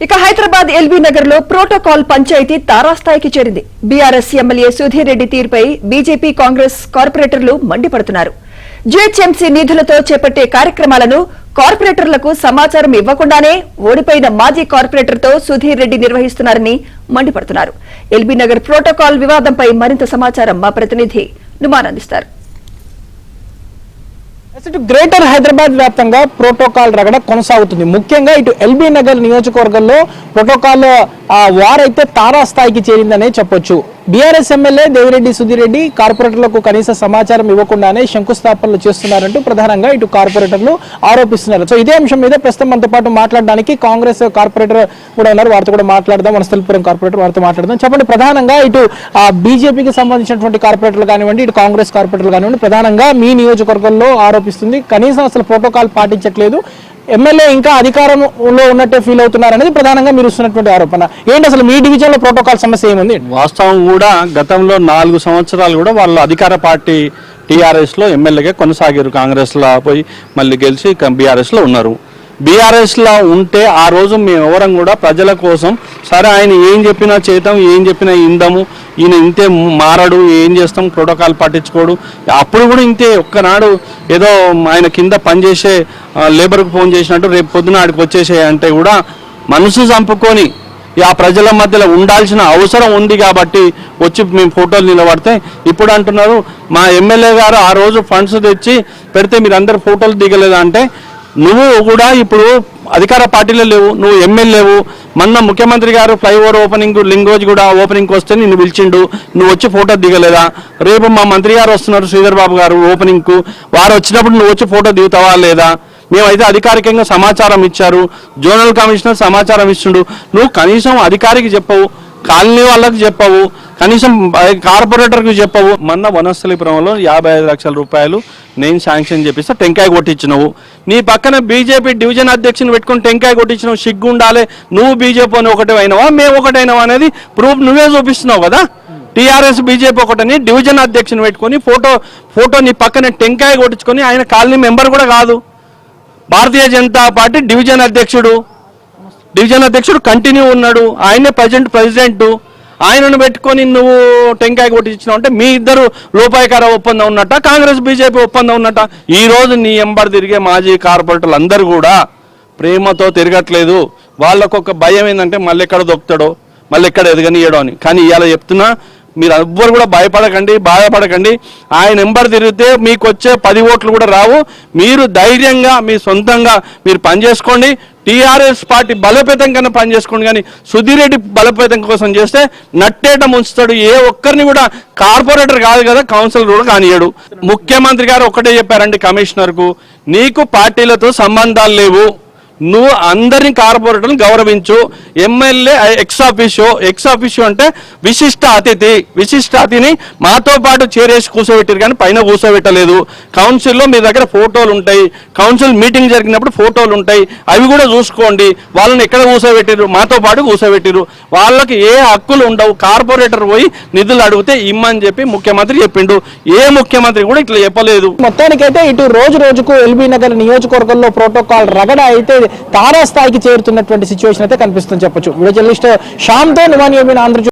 ఇక హైదరాబాద్ ఎల్బీ నగర్ లో ప్రోటోకాల్ పంచాయతీ తారాస్థాయికి చేరింది. బీఆర్ఎస్ ఎమ్మెల్యే సుధీర్ రెడ్డి తీరుపై బీజేపీ కాంగ్రెస్ కార్పొరేటర్లు మండిపడుతున్నారు. జీహెచ్ఎంసీ నిధులతో చేపట్టే కార్యక్రమాలను కార్పొరేటర్లకు సమాచారం ఇవ్వకుండానే ఓడిపోయిన మాజీ కార్పొరేటర్తో సుధీర్ రెడ్డి నిర్వహిస్తున్నారని మండిపడుతున్నారు. ఎల్బీ నగర్ ప్రోటోకాల్ వివాదంపై మరింత సమాచారం మా ప్రతినిధి నుమాన్ అందిస్తారు. గ్రేటర్ హైదరాబాద్ వ్యాప్తంగా ప్రోటోకాల్ రగడ కొనసాగుతుంది. ముఖ్యంగా ఇటు ఎల్బీ నగర్ నియోజకవర్గంలో ప్రోటోకాల్ వార్ అయితే తారాస్థాయికి చేరిందనే చెప్పొచ్చు. బీఆర్ఎస్ ఎమ్మెల్యే దేవిరెడ్డి సుధీర్ రెడ్డి కార్పొరేటర్లకు కనీస సమాచారం ఇవ్వకుండానే శంకుస్థాపనలు చేస్తున్నారంటూ ప్రధానంగా ఇటు కార్పొరేటర్లు ఆరోపిస్తున్నారు. సో ఇదే అంశం మీద ప్రస్తుతం మనతో పాటు మాట్లాడడానికి కాంగ్రెస్ కార్పొరేటర్ కూడా ఉన్నారు. వారితో కూడా మాట్లాడదాం. వనస్థలిపురం కార్పొరేటర్ వారితో మాట్లాడదాం. చెప్పండి, ప్రధానంగా ఇటు బీజేపీకి సంబంధించినటువంటి కార్పొరేటర్లు కానివ్వండి, ఇటు కాంగ్రెస్ కార్పొరేటర్లు కానివ్వండి, ప్రధానంగా మీ నియోజకవర్గంలో ఆరోపిస్తుంది కనీసం అసలు ప్రోటోకాల్ పాటించట్లేదు, ఎమ్మెల్యే ఇంకా అధికారంలో ఉన్నట్టే ఫీల్ అవుతున్నారు అనేది ప్రధానంగా మీరు ఇస్తున్నటువంటి ఆరోపణ. ఏంటి అసలు మీ డివిజన్ లో ప్రోటోకాల్ సమస్య ఏముంది? వాస్తవం కూడా గతంలో 4 సంవత్సరాలు కూడా వాళ్ళు అధికార పార్టీ టీఆర్ఎస్ లో ఎమ్మెల్యేగా కొనసాగారు. కాంగ్రెస్ లో పోయి మళ్ళీ గెలిచి బీఆర్ఎస్ లో ఉన్నారు. బీఆర్ఎస్ లో ఉంటే ఆ రోజు మేము ఎవరం కూడా ప్రజల కోసం సరే ఆయన ఏం చెప్పినా చేద్దాం, ఏం చెప్పినా ఇందాము, ఈయన ఇంతే మారడు, ఏం చేస్తాం, ప్రోటోకాల్ పట్టించుకోడు. అప్పుడు కూడా ఇంతే, ఒక్కనాడు ఏదో ఆయన కింద పనిచేసే లేబర్కు ఫోన్ చేసినట్టు రేపు పొద్దున ఆడికి వచ్చేసే అంటే కూడా మనసు చంపుకొని ఆ ప్రజల మధ్యలో ఉండాల్సిన అవసరం ఉంది కాబట్టి వచ్చి మేము ఫోటోలు నిలబడితే ఇప్పుడు అంటున్నారు మా ఎమ్మెల్యే గారు ఆ రోజు ఫండ్స్ తెచ్చి పెడితే మీరు అందరు ఫోటోలు దిగలేదా అంటే నువ్వు కూడా ఇప్పుడు అధికార పార్టీలో లేవు, నువ్వు ఎమ్మెల్యేవు. మొన్న ముఖ్యమంత్రి గారు ఫ్లైఓవర్ ఓపెనింగ్ లింగోజ్ కూడా ఓపెనింగ్కి వస్తే నిన్ను పిలిచిండు, నువ్వు వచ్చి ఫోటో దిగలేదా? రేపు మా మంత్రి గారు వస్తున్నారు శ్రీధర్ బాబు గారు ఓపెనింగ్కు, వారు వచ్చినప్పుడు నువ్వు వచ్చి ఫోటో దిగుతావా లేదా? మేమైతే అధికారికంగా సమాచారం ఇచ్చారు, జోనల్ కమిషనర్ సమాచారం ఇచ్చిండు, నువ్వు కనీసం అధికారికి చెప్పవు, కాలనీ వాళ్ళకి చెప్పవు, కనీసం కార్పొరేటర్కి చెప్పవు. మొన్న వనస్థలిపురంలో 55 లక్షల రూపాయలు నేను శాంక్షన్ చేపిస్తే టెంకాయ కొట్టించినవు. నీ పక్కన బీజేపీ డివిజన్ అధ్యక్షుని పెట్టుకుని టెంకాయ కొట్టించినవు, సిగ్గు ఉండాలి. నువ్వు బీజేపీ అని ఒకటే అయినవా, మేము ఒకటైనవా అనేది ప్రూఫ్ నువ్వే చూపిస్తున్నావు కదా. టీఆర్ఎస్ బీజేపీ ఒకటని డివిజన్ అధ్యక్షుని పెట్టుకొని ఫోటో నీ పక్కన టెంకాయ కొట్టించుకొని, ఆయన కాలనీ మెంబర్ కూడా కాదు, భారతీయ జనతా పార్టీ డివిజన్ అధ్యక్షుడు కంటిన్యూ ఉన్నాడు, ఆయనే ప్రెసిడెంట్. ఆయనను పెట్టుకొని నువ్వు టెంకాయ కొట్టించినావు అంటే మీ ఇద్దరు లోపాయకార ఒప్పందం ఉన్నట్ట, కాంగ్రెస్ బీజేపీ ఒప్పందం ఉన్నట్ట. ఈ రోజు నీ ఎంబర్ తిరిగే మాజీ కార్పొరేటర్లు అందరూ కూడా ప్రేమతో తిరగట్లేదు. వాళ్ళకొక భయం ఏంటంటే మళ్ళీ ఎక్కడ దొక్కుతాడో, మళ్ళీ ఎక్కడ ఎదగనియడో అని. కానీ ఇవాళ చెప్తున్నా, మీరు ఎవ్వరు కూడా భయపడకండి, బాధపడకండి. ఆయన ఎంబర్ తిరిగితే మీకు వచ్చే 10 ఓట్లు కూడా రావు. మీరు ధైర్యంగా మీ సొంతంగా మీరు పనిచేసుకోండి. టీఆర్ఎస్ పార్టీ బలోపేతం కన్నా పనిచేసుకోండి. కానీ సుధీర్ రెడ్డి బలోపేతం కోసం చేస్తే నట్టేట ముంచుతాడు. ఏ ఒక్కరిని కూడా కార్పొరేటర్ కాదు కదా, కౌన్సిలర్ కూడా కానియడు. ముఖ్యమంత్రి గారు ఒకటే చెప్పారండి కమిషనర్కు, నీకు పార్టీలతో సంబంధాలు లేవు, నువ్వు అందరినీ కార్పొరేటర్ని గౌరవించు. ఎమ్మెల్యే ఎక్స్ ఆఫీషియో అంటే విశిష్ట అతిథిని మాతో పాటు చేరేసి కూర్చోబెట్టారు కానీ పైన కూర్చోబెట్టలేదు. కౌన్సిల్లో మీ దగ్గర ఫోటోలు ఉంటాయి, కౌన్సిల్ మీటింగ్ జరిగినప్పుడు ఫోటోలు ఉంటాయి, అవి కూడా చూసుకోండి. వాళ్ళని ఎక్కడ కూర్చోబెట్టారు, మాతో పాటు కూర్చోబెట్టారు. వాళ్ళకి ఏ హక్కులు ఉండవు. కార్పొరేటర్ పోయి నిధులు అడిగితే ఇమ్మని చెప్పి ముఖ్యమంత్రి చెప్పిండు. ఏ ముఖ్యమంత్రి కూడా ఇట్లా చెప్పలేదు. మొత్తానికైతే ఇటు రోజుకు ఎల్బీ నగర్ నియోజకవర్గంలో ప్రోటోకాల్ రగడ అయితే తారాస్థాయికి చేరుతున్నటువంటి సిచ్యువేషన్ అయితే కనిపిస్తుంది చెప్పొచ్చు. వీడియో జర్నలిస్ట్ శ్యామ్తో నుమాన్ ఆంధ్రజ్యోతి.